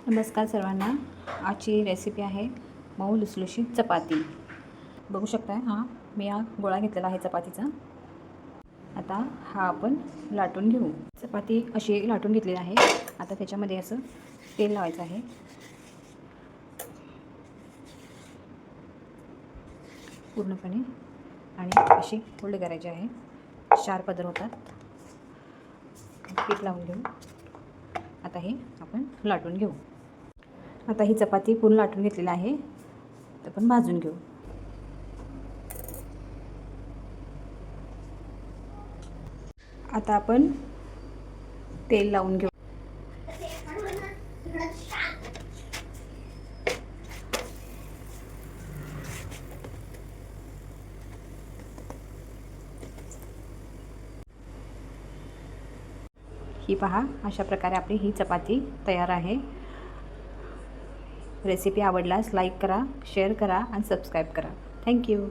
नमस्कार सर्वांना. आजची रेसिपी आहे मऊ लुसलुशीत चपाती. बघू शकताय मी हा गोळा घेतलेला आहे चपातीचा. आता हा आपण लाटून घेऊ. चपाती अशी लाटून घेतलेली आहे. आता त्याच्यामध्ये असं तेल लावायचं आहे. पूर्णपणे आणि अशी फोल्ड करायची आहे. 4 पदर होतात. पीठ लावून घेऊ. आता हे आपण लाटून घेऊ. आता ही चपाती पूर्ण लाटून घेतलेली आहे. तर आपण भाजून घेऊ. आता आपण तेल लावून घेऊ. ही पहा, अशा प्रकारे आपली ही चपाती तयार आहे. रेसिपी आवडल्यास लाईक करा, शेअर करा आणि सबस्क्राईब करा. थँक्यू.